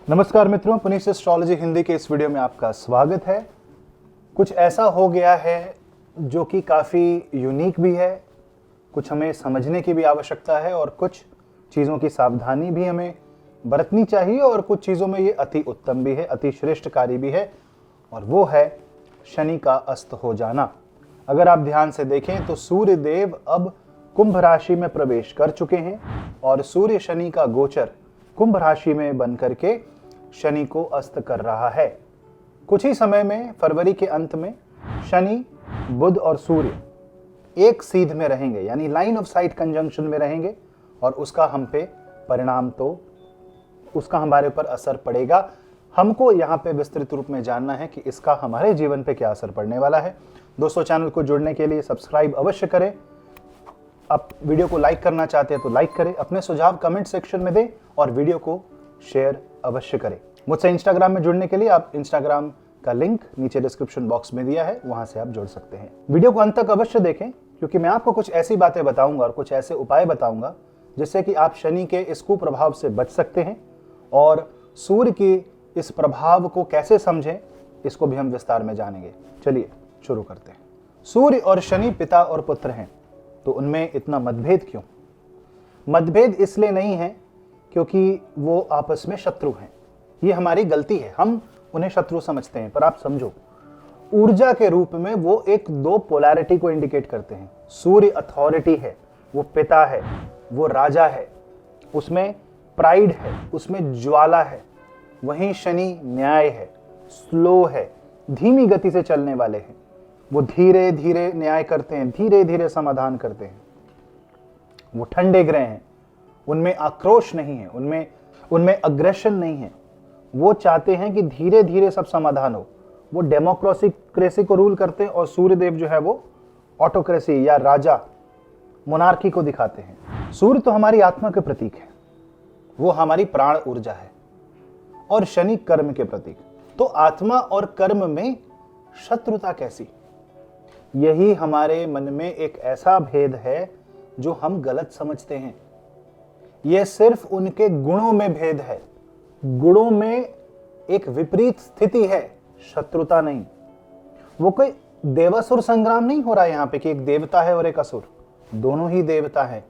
नमस्कार मित्रों, पुनीत एस्ट्रोलॉजी हिंदी के इस वीडियो में आपका स्वागत है। कुछ ऐसा हो गया है जो कि काफ़ी यूनिक भी है, कुछ हमें समझने की भी आवश्यकता है और कुछ चीज़ों की सावधानी भी हमें बरतनी चाहिए और कुछ चीज़ों में ये अति उत्तम भी है, अति श्रेष्ठकारी भी है, और वो है शनि का अस्त हो जाना। अगर आप ध्यान से देखें तो सूर्य देव अब कुंभ राशि में प्रवेश कर चुके हैं और सूर्य शनि का गोचर कुंभ राशि में बन करके शनि को अस्त कर रहा है। कुछ ही समय में, फरवरी के अंत में, शनि, बुध और सूर्य एक सीध में रहेंगे, यानी लाइन ऑफ साइट कंजंक्शन में रहेंगे, और उसका हम पे परिणाम, तो उसका हमारे पर असर पड़ेगा। हमको यहाँ पे विस्तृत रूप में जानना है कि इसका हमारे जीवन पे क्या असर पड़ने वाला है। दोस्तों, चैनल को जुड़ने के लिए सब्सक्राइब अवश्य करें। आप वीडियो को लाइक करना चाहते हैं तो लाइक करें, अपने सुझाव कमेंट सेक्शन में दें और वीडियो को शेयर अवश्य करें। मुझसे इंस्टाग्राम में जुड़ने के लिए आप इंस्टाग्राम का लिंक नीचे डिस्क्रिप्शन बॉक्स में दिया है, वहां से आप जुड़ सकते हैं। वीडियो को अंत तक अवश्य देखें, क्योंकि मैं आपको कुछ ऐसी बातें बताऊंगा और कुछ ऐसे उपाय बताऊंगा जिससे कि आप शनि के इस कुप्रभाव से बच सकते हैं, और सूर्य की इस प्रभाव को कैसे समझें इसको भी हम विस्तार में जानेंगे। चलिए शुरू करते हैं। सूर्य और शनि पिता और पुत्र हैं, तो उनमें इतना मतभेद क्यों? मतभेद इसलिए नहीं है क्योंकि वो आपस में शत्रु हैं, ये हमारी गलती है, हम उन्हें शत्रु समझते हैं। पर आप समझो, ऊर्जा के रूप में वो एक दो पोलैरिटी को इंडिकेट करते हैं। सूर्य अथॉरिटी है, वो पिता है, वो राजा है, उसमें प्राइड है, उसमें ज्वाला है। वहीं शनि न्याय है, स्लो है, धीमी गति से चलने वाले हैं। वो धीरे धीरे न्याय करते हैं, धीरे धीरे समाधान करते हैं। वो ठंडे ग्रह हैं, उनमें आक्रोश नहीं है, उनमें अग्रेशन नहीं है। वो चाहते हैं कि धीरे धीरे सब समाधान हो। वो डेमोक्रेसी को रूल करते हैं, और सूर्यदेव जो है वो ऑटोक्रेसी या राजा, मोनार्की को दिखाते हैं। सूर्य तो हमारी आत्मा के प्रतीक है, वो हमारी प्राण ऊर्जा है, और शनि कर्म के प्रतीक। तो आत्मा और कर्म में शत्रुता कैसी? यही हमारे मन में एक ऐसा भेद है जो हम गलत समझते हैं। यह सिर्फ उनके गुणों में भेद है, गुणों में एक विपरीत स्थिति है, शत्रुता नहीं। वो कोई देवासुर संग्राम नहीं हो रहा है यहाँ पे कि एक देवता है और एक असुर, दोनों ही देवता है।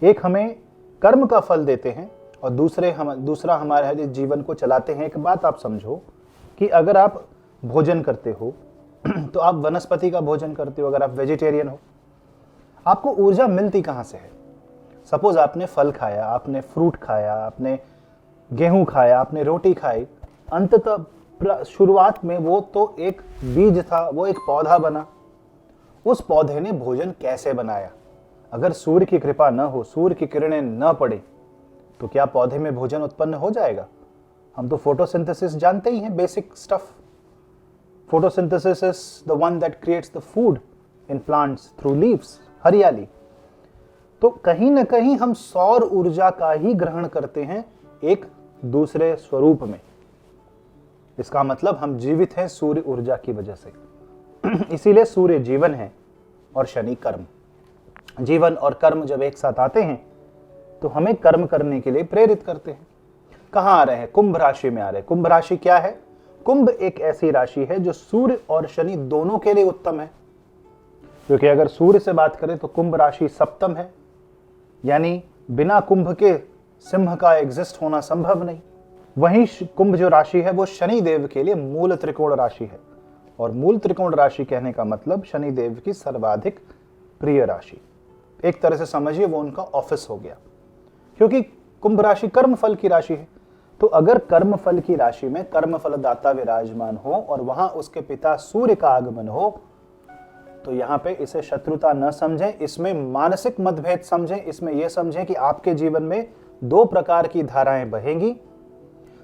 एक हमें कर्म का फल देते हैं और दूसरा हमारे जीवन को चलाते हैं। एक बात आप समझो कि अगर आप भोजन करते हो तो आप वनस्पति का भोजन करते हो, अगर आप वेजिटेरियन हो, आपको ऊर्जा मिलती कहाँ से है? सपोज आपने फल खाया, आपने फ्रूट खाया, आपने गेहूं खाया, आपने रोटी खाई, अंततः शुरुआत में वो तो एक बीज था, वो एक पौधा बना। उस पौधे ने भोजन कैसे बनाया? अगर सूर्य की कृपा न हो, सूर्य की किरणें न पड़े, तो क्या पौधे में भोजन उत्पन्न हो जाएगा? हम तो फोटोसिंथेसिस जानते ही हैं, basic stuff. Photosynthesis is the one that creates the food in plants through leaves, हरियाली। तो कहीं ना कहीं हम सौर ऊर्जा का ही ग्रहण करते हैं एक दूसरे स्वरूप में। इसका मतलब हम जीवित हैं सूर्य ऊर्जा की वजह से। इसीलिए सूर्य जीवन है और शनि कर्म। जीवन और कर्म जब एक साथ आते हैं तो हमें कर्म करने के लिए प्रेरित करते हैं। कहाँ आ रहे हैं? कुंभ राशि में आ रहे हैं। कुंभ राशि क्या है? कुंभ एक ऐसी राशि है जो सूर्य और शनि दोनों के लिए उत्तम है। क्योंकि अगर सूर्य से बात करें तो कुंभ राशि सप्तम है, यानी बिना कुंभ के सिंह का एग्जिस्ट होना संभव नहीं। वहीं कुंभ जो राशि है वो शनि देव के लिए मूल त्रिकोण राशि है, और मूल त्रिकोण राशि कहने का मतलब शनि देव की सर्वाधिक प्रिय राशि। एक तरह से समझिए वो उनका ऑफिस हो गया, क्योंकि कुंभ राशि कर्म फल की राशि है। तो अगर कर्म फल की राशि में कर्म फलदाता विराजमान हो और वहां उसके पिता सूर्य का आगमन हो, तो यहाँ पे इसे शत्रुता न समझें, इसमें मानसिक मतभेद समझें। इसमें यह समझें कि आपके जीवन में दो प्रकार की धाराएं बहेंगी,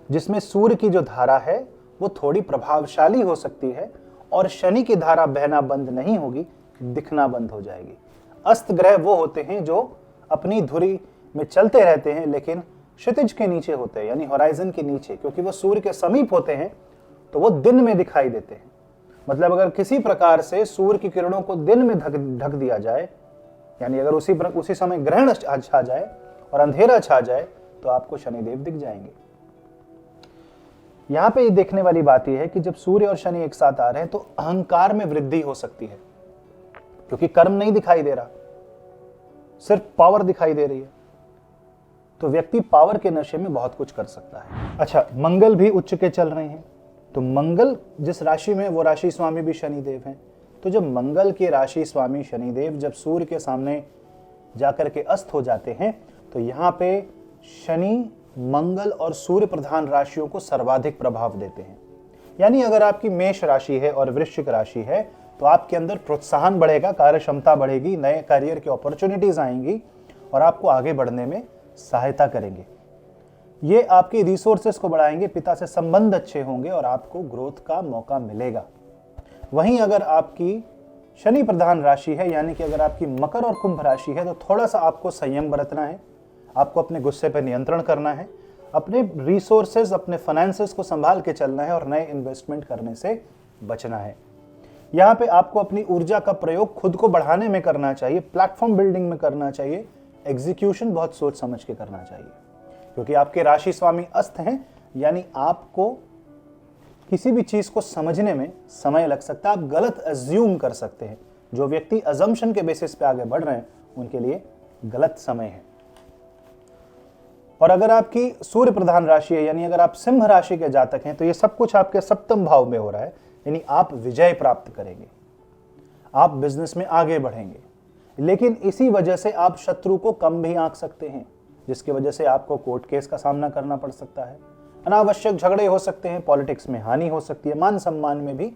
जिसमें सूर्य की जो धारा है वो थोड़ी प्रभावशाली हो सकती है, और शनि की धारा बहना बंद नहीं होगी, दिखना बंद हो जाएगी। अस्त ग्रह वो होते हैं जो अपनी धुरी में चलते रहते हैं, लेकिन क्षितिज के नीचे होते हैं, यानी होराइजन के नीचे, क्योंकि वो सूर्य के समीप होते हैं तो वो दिन में दिखाई देते हैं। मतलब अगर किसी प्रकार से सूर्य की किरणों को दिन में ढक दिया जाए, यानी अगर उसी समय ग्रहण छा जाए और अंधेरा छा जाए, तो आपको शनिदेव दिख जाएंगे। यहां पे ये देखने वाली बात यह है कि जब सूर्य और शनि एक साथ आ रहे हैं तो अहंकार में वृद्धि हो सकती है, क्योंकि कर्म नहीं दिखाई दे रहा, सिर्फ पावर दिखाई दे रही है। तो व्यक्ति पावर के नशे में बहुत कुछ कर सकता है। अच्छा, मंगल भी उच्च के चल रहे हैं, तो मंगल जिस राशि में वो राशि स्वामी भी शनिदेव हैं। तो जब मंगल की राशि स्वामी शनिदेव जब सूर्य के सामने जाकर के अस्त हो जाते हैं तो यहाँ पे शनि, मंगल और सूर्य प्रधान राशियों को सर्वाधिक प्रभाव देते हैं। यानी अगर आपकी मेष राशि है और वृश्चिक राशि है तो आपके अंदर प्रोत्साहन बढ़ेगा, कार्य क्षमता बढ़ेगी, नए करियर की अपॉर्चुनिटीज आएंगी और आपको आगे बढ़ने में सहायता करेंगे। ये आपके रिसोर्सेस को बढ़ाएंगे, पिता से संबंध अच्छे होंगे और आपको ग्रोथ का मौका मिलेगा। वहीं अगर आपकी शनि प्रधान राशि है, यानी कि अगर आपकी मकर और कुंभ राशि है, तो थोड़ा सा आपको संयम बरतना है, आपको अपने गुस्से पर नियंत्रण करना है, अपने रिसोर्सेज, अपने फाइनेंसेस को संभाल के चलना है और नए इन्वेस्टमेंट करने से बचना है। यहाँ पे आपको अपनी ऊर्जा का प्रयोग खुद को बढ़ाने में करना चाहिए, प्लेटफॉर्म बिल्डिंग में करना चाहिए, एग्जीक्यूशन बहुत सोच समझ के करना चाहिए, क्योंकि आपके राशि स्वामी अस्त हैं। यानी आपको किसी भी चीज को समझने में समय लग सकता है, आप गलत अज्यूम कर सकते हैं। जो व्यक्ति अजम्पशन के बेसिस पे आगे बढ़ रहे हैं उनके लिए गलत समय है। और अगर आपकी सूर्य प्रधान राशि है, यानी अगर आप सिंह राशि के जातक हैं, तो ये सब कुछ आपके सप्तम भाव में हो रहा है, यानी आप विजय प्राप्त करेंगे, आप बिजनेस में आगे बढ़ेंगे। लेकिन इसी वजह से आप शत्रु को कम भी आंक सकते हैं, जिसकी वजह से आपको कोर्ट केस का सामना करना पड़ सकता है, अनावश्यक झगड़े हो सकते हैं, पॉलिटिक्स में हानि हो सकती है, मान सम्मान में भी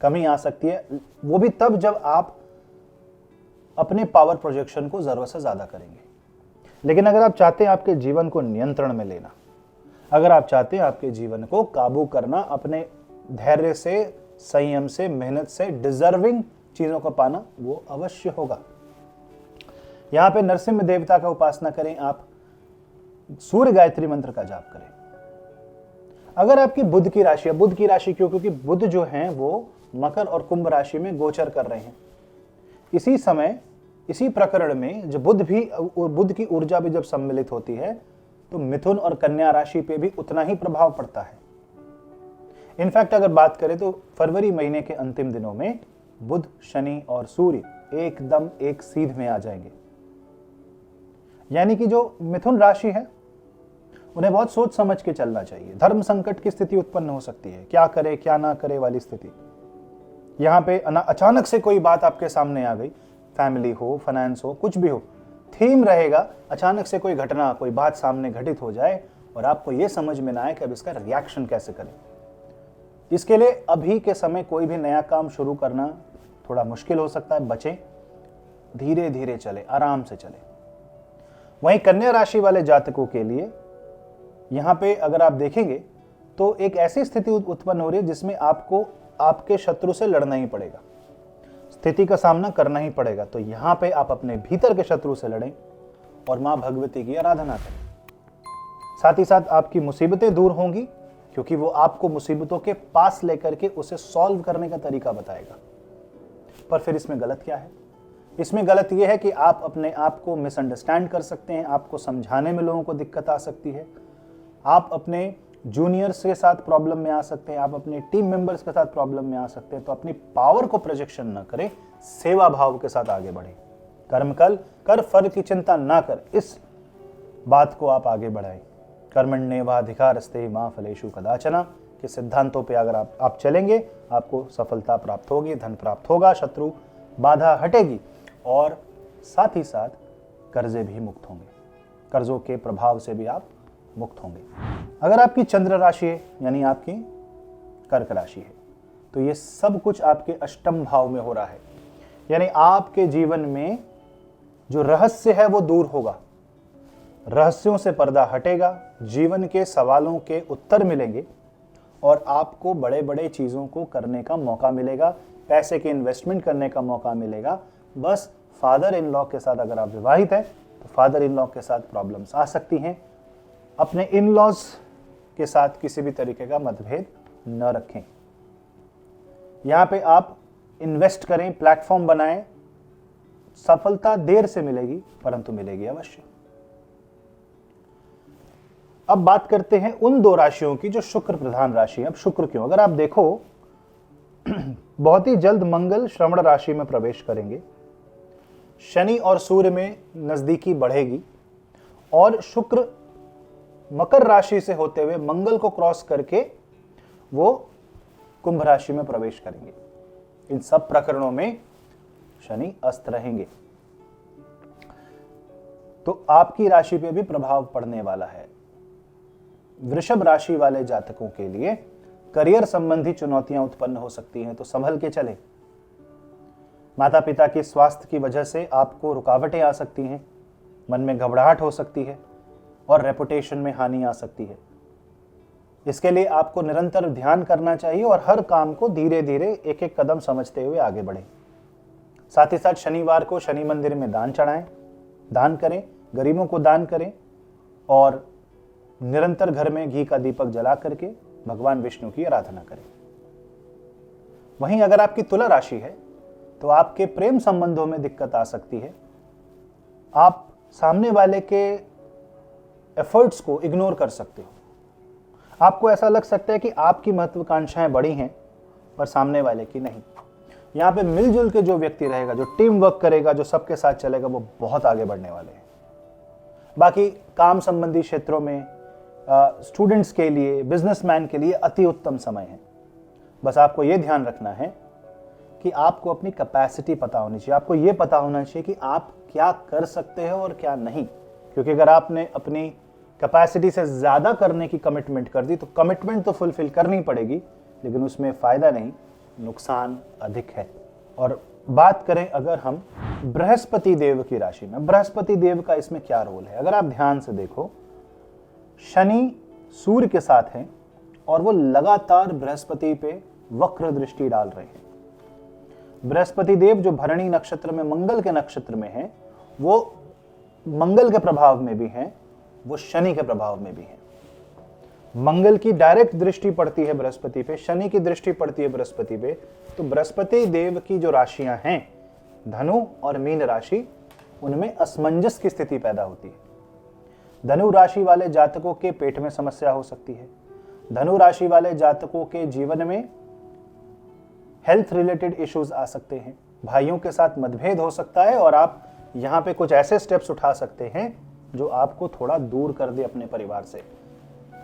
कमी आ सकती है। वो भी तब जब आप अपने पावर प्रोजेक्शन को जरूरत से ज्यादा करेंगे। लेकिन अगर आप चाहते हैं आपके जीवन को नियंत्रण में लेना, अगर आप चाहते हैं आपके जीवन को काबू करना, अपने धैर्य से, संयम से, मेहनत से डिजर्विंग चीजों को पाना, वो अवश्य होगा। यहां पे नरसिंह देवता का उपासना करें, आप सूर्य गायत्री मंत्र का जाप करें। अगर आपकी बुध की राशि है, बुध की राशि क्यों? क्योंकि बुध जो हैं वो मकर और कुंभ राशि में गोचर कर रहे हैं। इसी समय, इसी प्रकरण में जब बुध की ऊर्जा भी जब सम्मिलित होती है तो मिथुन और कन्या राशि पे भी उतना ही प्रभाव पड़ता है। इनफैक्ट अगर बात करें तो फरवरी महीने के अंतिम दिनों में बुध, शनि और सूर्य एकदम एक सीध में आ जाएंगे। यानी कि जो मिथुन राशि है उन्हें बहुत सोच समझ के चलना चाहिए। धर्म संकट की स्थिति उत्पन्न हो सकती है, क्या करे क्या ना करे वाली स्थिति। यहां पे अचानक से कोई बात आपके सामने आ गई, फैमिली हो, फाइनेंस हो, कुछ भी हो, थीम रहेगा, अचानक से कोई घटना, कोई बात सामने घटित हो जाए और आपको यह समझ में ना आए कि अब इसका रिएक्शन कैसे करें। इसके लिए अभी के समय कोई भी नया काम शुरू करना थोड़ा मुश्किल हो सकता है। बचें, धीरे धीरे चले, आराम से चले। वहीं कन्या राशि वाले जातकों के लिए यहां पे अगर आप देखेंगे तो एक ऐसी स्थिति उत्पन्न हो रही है जिसमें आपको आपके शत्रु से लड़ना ही पड़ेगा, स्थिति का सामना करना ही पड़ेगा। तो यहां पे आप अपने भीतर के शत्रु से लड़ें और मां भगवती की आराधना करें। साथ ही साथ आपकी मुसीबतें दूर होंगी, क्योंकि वो आपको मुसीबतों के पास लेकर के उसे सॉल्व करने का तरीका बताएगा। पर फिर इसमें गलत क्या है? इसमें गलत यह है कि आप अपने आप को मिसअंडरस्टैंड कर सकते हैं, आपको समझाने में लोगों को दिक्कत आ सकती है, आप अपने जूनियर्स के साथ प्रॉब्लम में आ सकते हैं, आप अपने टीम मेंबर्स के साथ प्रॉब्लम में आ सकते हैं। तो अपनी पावर को प्रोजेक्शन न करें, सेवा भाव के साथ आगे बढ़ें। कर्म कर फल की चिंता ना कर, इस बात को आप आगे बढ़ाएं। कर्मण्येवाधिकारस्ते मा फलेषु कदाचन के सिद्धांतों पे अगर आप चलेंगे, आपको सफलता प्राप्त होगी, धन प्राप्त होगा, शत्रु बाधा हटेगी और साथ ही साथ कर्जे भी मुक्त होंगे, कर्जों के प्रभाव से भी आप मुक्त होंगे। अगर आपकी चंद्र राशि है, यानी आपकी कर्क राशि है, तो ये सब कुछ आपके अष्टम भाव में हो रहा है। यानी आपके जीवन में जो रहस्य है वो दूर होगा, रहस्यों से पर्दा हटेगा, जीवन के सवालों के उत्तर मिलेंगे और आपको बड़े बड़े चीजों को करने का मौका मिलेगा, पैसे के इन्वेस्टमेंट करने का मौका मिलेगा। बस फादर इन लॉ के साथ अगर आप विवाहित हैं तो फादर इन लॉ के साथ प्रॉब्लम्स आ सकती हैं। अपने इन लॉज के साथ किसी भी तरीके का मतभेद न रखें। यहां पे आप इन्वेस्ट करें, प्लेटफॉर्म बनाएं, सफलता देर से मिलेगी परंतु मिलेगी अवश्य। अब बात करते हैं उन दो राशियों की जो शुक्र प्रधान राशि है। अब शुक्र क्यों? अगर आप देखो बहुत ही जल्द मंगल श्रवण राशि में प्रवेश करेंगे, शनि और सूर्य में नजदीकी बढ़ेगी और शुक्र मकर राशि से होते हुए मंगल को क्रॉस करके वो कुंभ राशि में प्रवेश करेंगे। इन सब प्रकरणों में शनि अस्त रहेंगे, तो आपकी राशि पे भी प्रभाव पड़ने वाला है। वृषभ राशि वाले जातकों के लिए करियर संबंधी चुनौतियां उत्पन्न हो सकती हैं, तो संभल के चले। माता पिता के स्वास्थ्य की वजह से आपको रुकावटें आ सकती हैं, मन में घबराहट हो सकती है और रेपुटेशन में हानि आ सकती है। इसके लिए आपको निरंतर ध्यान करना चाहिए और हर काम को धीरे धीरे एक एक कदम समझते हुए आगे बढ़ें। साथ ही साथ शनिवार को शनि मंदिर में दान चढ़ाएं, दान करें, गरीबों को दान करें और निरंतर घर में घी का दीपक जला करके भगवान विष्णु की आराधना करें। वहीं अगर आपकी तुला राशि है तो आपके प्रेम संबंधों में दिक्कत आ सकती है। आप सामने वाले के एफर्ट्स को इग्नोर कर सकते हो। आपको ऐसा लग सकता है कि आपकी महत्वाकांक्षाएं बड़ी हैं पर सामने वाले की नहीं। यहाँ पे मिलजुल के जो व्यक्ति रहेगा, जो टीम वर्क करेगा, जो सबके साथ चलेगा, वो बहुत आगे बढ़ने वाले हैं। बाकी काम संबंधी क्षेत्रों में स्टूडेंट्स के लिए, बिजनेसमैन के लिए अति उत्तम समय है। बस आपको ये ध्यान रखना है कि आपको अपनी कैपेसिटी पता होनी चाहिए। आपको ये पता होना चाहिए कि आप क्या कर सकते हो और क्या नहीं, क्योंकि अगर आपने अपनी कैपेसिटी से ज़्यादा करने की कमिटमेंट कर दी तो कमिटमेंट तो फुलफिल करनी पड़ेगी, लेकिन उसमें फ़ायदा नहीं, नुकसान अधिक है। और बात करें अगर हम बृहस्पति देव की राशि में, बृहस्पति देव का इसमें क्या रोल है? अगर आप ध्यान से देखो, शनि सूर्य के साथ हैं और वो लगातार बृहस्पति पे वक्र दृष्टि डाल रहे हैं। बृहस्पति देव जो भरणी नक्षत्र में मंगल के नक्षत्र में हैं, वो मंगल के प्रभाव में भी हैं, वो शनि के प्रभाव में भी हैं। मंगल की डायरेक्ट दृष्टि पड़ती है बृहस्पति पे, शनि की दृष्टि पड़ती है बृहस्पति पे। तो बृहस्पति देव की जो राशियां हैं, धनु और मीन राशि, उनमें असमंजस की स्थिति पैदा होती है। धनु राशि वाले जातकों के पेट में समस्या हो सकती है। धनु राशि वाले जातकों के जीवन में हेल्थ रिलेटेड इश्यूज आ सकते हैं। भाइयों के साथ मतभेद हो सकता है और आप यहाँ पे कुछ ऐसे स्टेप्स उठा सकते हैं जो आपको थोड़ा दूर कर दे अपने परिवार से।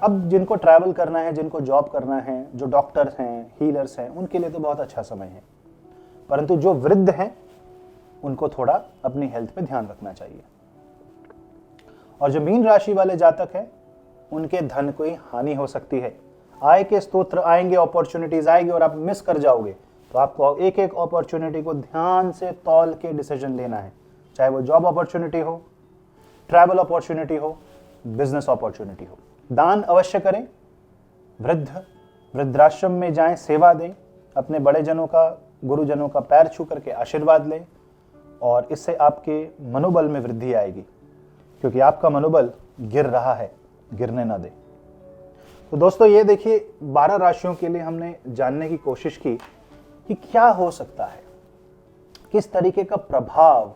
अब जिनको ट्रैवल करना है, जिनको जॉब करना है, जो डॉक्टर्स हैं, हीलर्स हैं, उनके लिए तो बहुत अच्छा समय है, परंतु जो वृद्ध हैं उनको थोड़ा अपनी हेल्थ पे ध्यान रखना चाहिए। और जो मीन राशि वाले जातक हैं, उनके धन को हानि हो सकती है। आय के स्तोत्र आएंगे, अपॉर्चुनिटीज आएंगे और आप मिस कर जाओगे। तो आपको एक एक अपॉर्चुनिटी को ध्यान से तौल के डिसीजन लेना है, चाहे वो जॉब अपॉर्चुनिटी हो, ट्रैवल अपॉर्चुनिटी हो, बिजनेस अपॉर्चुनिटी हो। दान अवश्य करें, वृद्धाश्रम में जाएं, सेवा दें, अपने बड़े जनों का, गुरुजनों का पैर छू करके आशीर्वाद लें और इससे आपके मनोबल में वृद्धि आएगी, क्योंकि आपका मनोबल गिर रहा है, गिरने ना दे। तो दोस्तों, ये देखिए 12 राशियों के लिए हमने जानने की कोशिश की कि क्या हो सकता है, किस तरीके का प्रभाव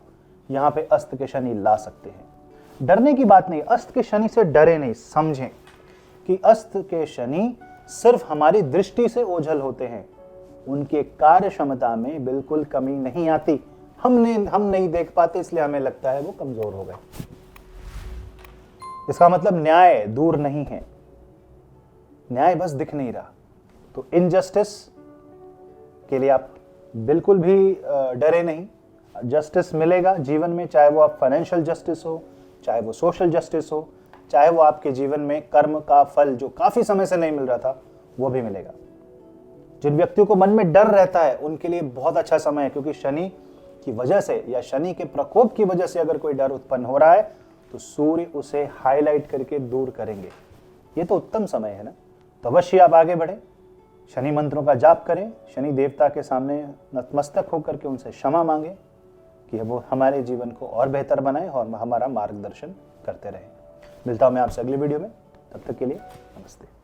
यहाँ पे अस्त के शनि ला सकते हैं। डरने की बात नहीं, अस्त के शनि से डरे नहीं, समझें कि अस्त के शनि सिर्फ हमारी दृष्टि से ओझल होते हैं, उनके कार्य क्षमता में बिल्कुल कमी नहीं आती। हम नहीं देख पाते, इसलिए हमें लगता है वो कमजोर हो गए। इसका मतलब न्याय दूर नहीं है, न्याय बस दिख नहीं रहा। तो इनजस्टिस के लिए आप बिल्कुल भी डरे नहीं, जस्टिस मिलेगा जीवन में, चाहे वो आप फाइनेंशियल जस्टिस हो, चाहे वो सोशल जस्टिस हो, चाहे वो आपके जीवन में कर्म का फल जो काफी समय से नहीं मिल रहा था वो भी मिलेगा। जिन व्यक्तियों को मन में डर रहता है उनके लिए बहुत अच्छा समय है, क्योंकि शनि की वजह से या शनि के प्रकोप की वजह से अगर कोई डर उत्पन्न हो रहा है तो सूर्य उसे हाईलाइट करके दूर करेंगे। ये तो उत्तम समय है ना। तो अवश्य आप आगे बढ़ें, शनि मंत्रों का जाप करें, शनि देवता के सामने नतमस्तक होकर के उनसे क्षमा मांगे कि वो हमारे जीवन को और बेहतर बनाए और हमारा मार्गदर्शन करते रहें। मिलता हूं मैं आपसे अगली वीडियो में, तब तक के लिए नमस्ते।